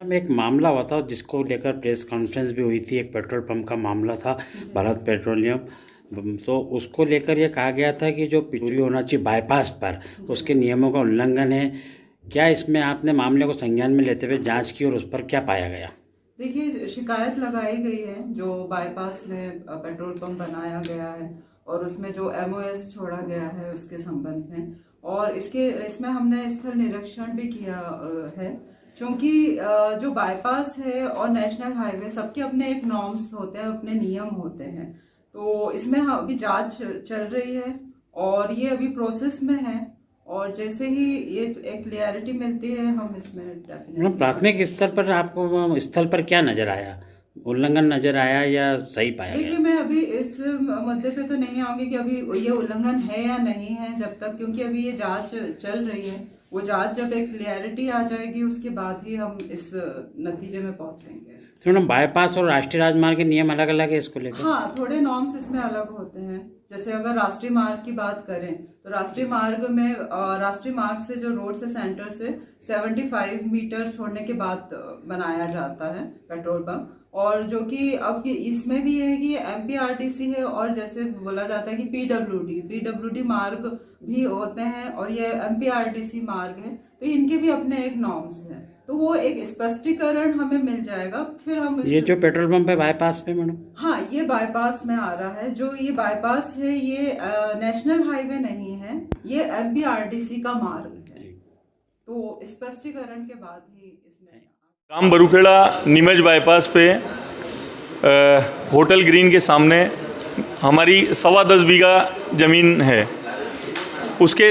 में एक मामला हुआ था जिसको लेकर प्रेस कॉन्फ्रेंस भी हुई थी। एक पेट्रोल पंप का मामला था, भारत पेट्रोलियम। तो उसको लेकर ये कहा गया था कि जो चोरी होना चाहिए बाईपास पर, उसके नियमों का उल्लंघन है। क्या इसमें आपने मामले को संज्ञान में लेते हुए जांच की और उस पर क्या पाया गया? देखिए, शिकायत लगाई गई है जो बाईपास में पेट्रोल पंप बनाया गया है और उसमें जो एमओएस छोड़ा गया है उसके संबंध में, और इसमें हमने स्थल निरीक्षण भी किया है। क्योंकि जो बाईपास है और नेशनल हाईवे, सबके अपने एक नॉर्म्स होते हैं, अपने नियम होते हैं। तो इसमें अभी जांच चल रही है और ये अभी प्रोसेस में है, और जैसे ही ये एक क्लियरिटी मिलती है हम इसमें डेफिनेटली। प्राथमिक स्तर पर आपको स्थल पर क्या नजर आया? उल्लंघन नजर आया या सही पाया गया? देखिए, मैं अभी इस मुद्दे पे तो नहीं आऊंगी कि अभी ये उल्लंघन है या नहीं है, जब तक, क्योंकि अभी ये जांच चल रही है। वो जांच जब एक क्लियरिटी आ जाएगी उसके बाद ही हम इस नतीजे में पहुंचेंगे। तो मैडम, बाईपास और राष्ट्रीय राजमार्ग के नियम अलग अलग है इसको लेकर? हाँ, थोड़े नॉर्म्स इसमें अलग होते हैं। जैसे अगर राष्ट्रीय मार्ग की बात करें तो राष्ट्रीय मार्ग में राष्ट्रीय मार्ग से जो रोड से सेंटर से 75 मीटर छोड़ने के बाद बनाया जाता है पेट्रोल पंप। और जो कि अब इसमें भी है कि एमपीआरडीसी है, और जैसे बोला जाता है कि पीडब्ल्यूडी मार्ग भी होते हैं, और ये एमपीआरडीसी मार्ग है। तो इनके भी अपने एक नॉर्म्स हैं, तो वो एक स्पष्टीकरण हमें मिल जाएगा। फिर हम ये जो पेट्रोल पंप है बाईपास पे मैडम? हाँ, ये बाईपास में आ रहा है। जो ये बाईपास है ये नेशनल हाईवे नहीं है, ये एमपीआरडीसी का मार्ग है। तो स्पष्टीकरण के बाद ही इसमें राम बरूखेड़ा नीमच बाईपास पे होटल ग्रीन के सामने हमारी 10.25 बीघा ज़मीन है। उसके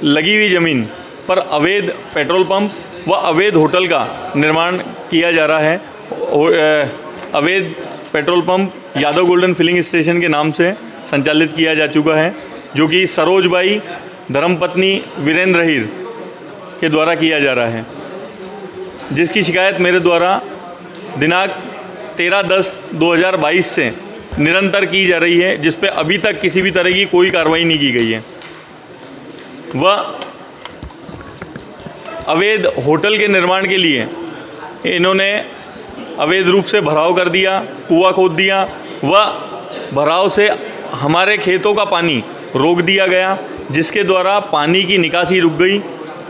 लगी हुई ज़मीन पर अवैध पेट्रोल पंप व अवैध होटल का निर्माण किया जा रहा है। अवैध petrol pump Yadav golden filling station के नाम से संचालित किया जा चुका है, जो कि सरोजबाई धर्मपत्नी वीरेंद्र हीर के द्वारा किया जा रहा है, जिसकी शिकायत मेरे द्वारा दिनांक 13/10/2022 से निरंतर की जा रही है, जिस पे अभी तक किसी भी तरह की कोई कार्रवाई नहीं की गई है। वह अवैध होटल के निर्माण के लिए इन्होंने अवैध रूप से भराव कर दिया, कुआं खोद दिया, व भराव से हमारे खेतों का पानी रोक दिया गया, जिसके द्वारा पानी की निकासी रुक गई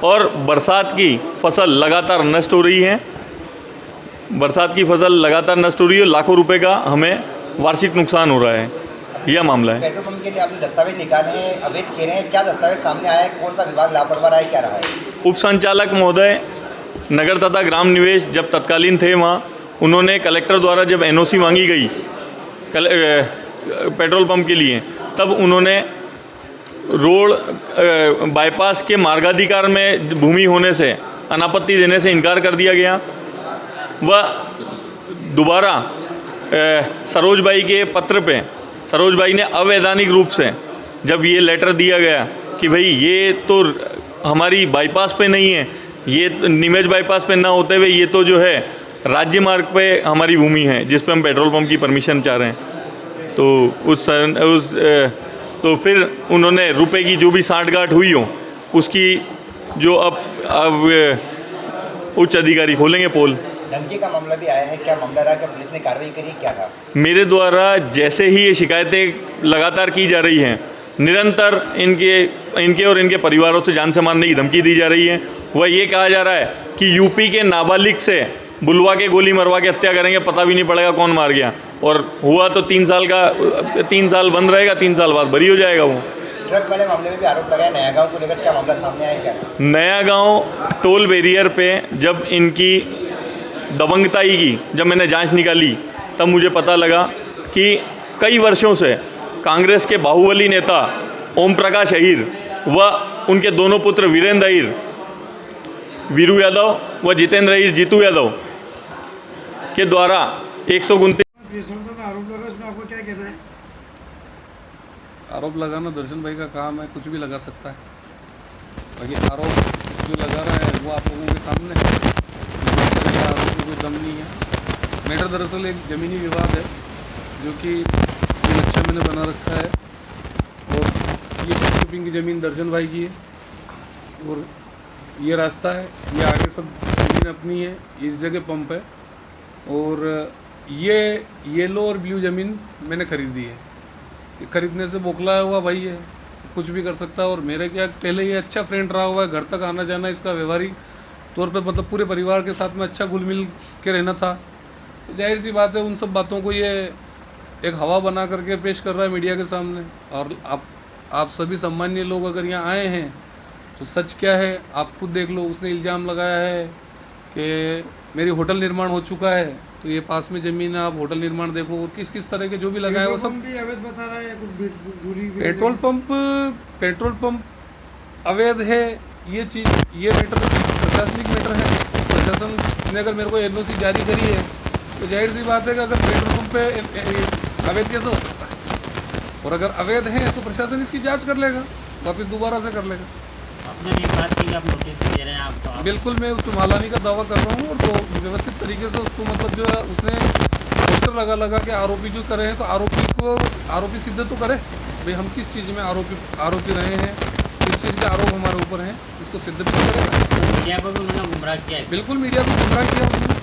और बरसात की फसल लगातार नष्ट हो रही है। बरसात की फसल लगातार नष्ट हो रही है, लाखों रुपए का हमें वार्षिक नुकसान हो रहा है। यह मामला है। पेट्रोल पंप के लिए आपने दस्तावेज निकाले हैं, अवैध कह रहे हैं, क्या दस्तावेज सामने आया है? कौन सा विभाग लापरवाह रहा है, क्या रहा है? उप संचालक महोदय नगर तथा ग्राम निवेश जब तत्कालीन थे वहाँ, उन्होंने कलेक्टर द्वारा जब एनओसी मांगी गई पेट्रोल पंप के लिए, तब उन्होंने रोड बाईपास के मार्गाधिकार में भूमि होने से अनापत्ति देने से इनकार कर दिया गया। वह दोबारा सरोजबाई के पत्र पे सरोजबाई ने अवैधानिक रूप से जब ये लेटर दिया गया कि भाई ये तो हमारी बाईपास पे नहीं है, ये नीमच बाईपास पे ना होते हुए ये तो जो है राज्य मार्ग पे हमारी भूमि है जिस पे हम पेट्रोल पंप की परमिशन चाह रहे हैं, तो फिर उन्होंने रुपए की जो भी साठगांठ हुई हो उसकी जो अब उच्च अधिकारी खोलेंगे पोल। धमकी का मामला भी आया है, क्या मामला रहा? क्या पुलिस ने कार्रवाई करी, क्या रहा? मेरे द्वारा जैसे ही ये शिकायतें लगातार की जा रही हैं, निरंतर इनके और इनके परिवारों से जान से मारने की धमकी दी जा रही है। वह ये कहा जा रहा है कि यूपी के नाबालिग से बुलवा के गोली मरवा के हत्या करेंगे, पता भी नहीं पड़ेगा कौन मार गया, और हुआ तो 3 साल बंद रहेगा, 3 साल बाद बरी हो जाएगा वो। ट्रक वाले मामले में भी आरोप लगाया नया गांव को लेकर, क्या मामला सामने आया, क्या? नया गांव टोल बैरियर पे जब इनकी दबंगताई की जब मैंने जांच निकाली, तब मुझे पता लगा कि कई वर्षों से कांग्रेस के बाहुबली नेता ओम प्रकाश अहीर व उनके दोनों पुत्र वीरेंद्र अहीर, वीरू यादव व जितेंद्र अहीर, जीतू यादव के द्वारा 129 आरोप लगाना दर्शन भाई का काम है, कुछ भी लगा सकता है। बाकी आरोप जो लगा रहा है वो आप लोगों के सामने है, आरोप में कोई दम नहीं है। मैटर दरअसल एक ज़मीनी विवाद है जो कि नक्शा मैंने बना रखा है, और ये शॉपिंग की ज़मीन दर्शन भाई की है, और ये रास्ता है, ये आगे सब ज़मीन अपनी है, इस जगह पंप है और ये येलो और ब्लू ज़मीन मैंने ख़रीदी है। ये खरीदने से बौखलाया हुआ भाई है, कुछ भी कर सकता है। और मेरे क्या पहले ये अच्छा फ्रेंड रहा हुआ है, घर तक आना जाना इसका व्यवहारिक तौर पे मतलब पूरे परिवार के साथ में अच्छा घुल मिल के रहना था। तो जाहिर सी बात है उन सब बातों को ये एक हवा बना करके पेश कर रहा है मीडिया के सामने। और आप सभी सम्मानीय लोग अगर यहाँ आए हैं तो सच क्या है आप खुद देख लो। उसने इल्ज़ाम लगाया है कि मेरी होटल निर्माण हो चुका है, तो ये पास में ज़मीन है, आप होटल निर्माण देखो। और किस किस तरह के जो भी लगाया वो सब भी अवैध बता रहा है, कुछ दूरी भी पेट्रोल पंप अवैध है। ये मैटर प्रशासनिक मैटर है। प्रशासन ने अगर मेरे को NOC जारी करी है तो जाहिर सी बात है कि अगर पेट्रोल पंप पे अवैध कैसे हो सकता है, और अगर अवैध है तो प्रशासन इसकी जांच कर लेगा, वापस दोबारा से कर लेगा। आपने एक बात की कि आप नोटिस दे रहे हैं आपको। बिल्कुल मैं उसको मालानी का दावा कर रहा हूँ और तो व्यवस्थित तरीके से उसको मतलब जो है उसने पोस्टर लगा के आरोपी जो करे हैं तो आरोपी सिद्ध तो करे भाई हम किस चीज़ में आरोपी रहे हैं, किस चीज़ के आरोप हमारे ऊपर हैं, इसको सिद्ध भी करेगा। मीडिया को भी उन्होंने गुमराह किया है। बिल्कुल मीडिया को गुमराह किया उसने।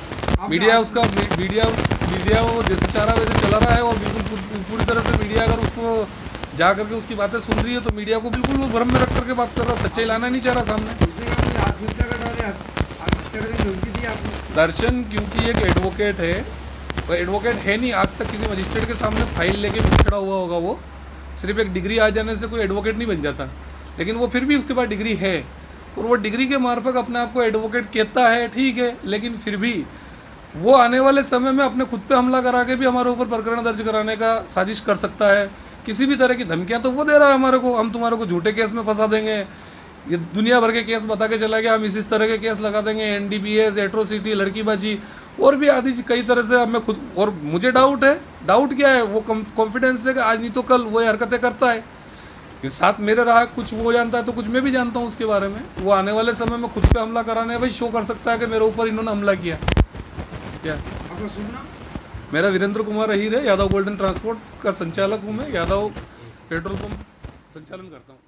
मीडिया वो जैसे चाह रहा वैसे चला रहा है। और बिल्कुल पूरी तरह से मीडिया अगर उसको जा करके उसकी बातें सुन रही है तो मीडिया को बिल्कुल वो भ्रम में रख करके बात कर रहा है, सच्चाई लाना नहीं चाह रहा सामने। दर्शन क्योंकि एक एडवोकेट है, और एडवोकेट है नहीं, आज तक किसी मजिस्ट्रेट के सामने फाइल लेके खड़ा हुआ होगा। वो सिर्फ एक डिग्री आ जाने से कोई एडवोकेट नहीं बन जाता, लेकिन वो फिर भी उसके पास डिग्री है और वो डिग्री के मार्फत अपने आप को एडवोकेट कहता है, ठीक है। लेकिन फिर भी वो आने वाले समय में अपने खुद पे हमला करा के भी हमारे ऊपर प्रकरण दर्ज कराने का साजिश कर सकता है। किसी भी तरह की धमकियां तो वो दे रहा है हमारे को, हम तुम्हारे को झूठे केस में फंसा देंगे, ये दुनिया भर के केस बता के चला गया, हम इस तरह के केस लगा देंगे, NDPS, एट्रोसिटी, लड़कीबाजी और भी आदि कई तरह से। अब मैं खुद और मुझे डाउट क्या है, वो कॉन्फिडेंस है कि आज नहीं तो कल वो हरकतें करता है। ये साथ मेरे रहा है, कुछ वो जानता है तो कुछ मैं भी जानता हूँ उसके बारे में। वो आने वाले समय में खुद पे हमला कराने भाई शो कर सकता है कि मेरे ऊपर इन्होंने हमला किया। क्या आपका सुनना? मेरा वीरेंद्र कुमार अहीर है, यादव गोल्डन ट्रांसपोर्ट का संचालक हूँ मैं, यादव पेट्रोल पंप संचालन करता हूँ।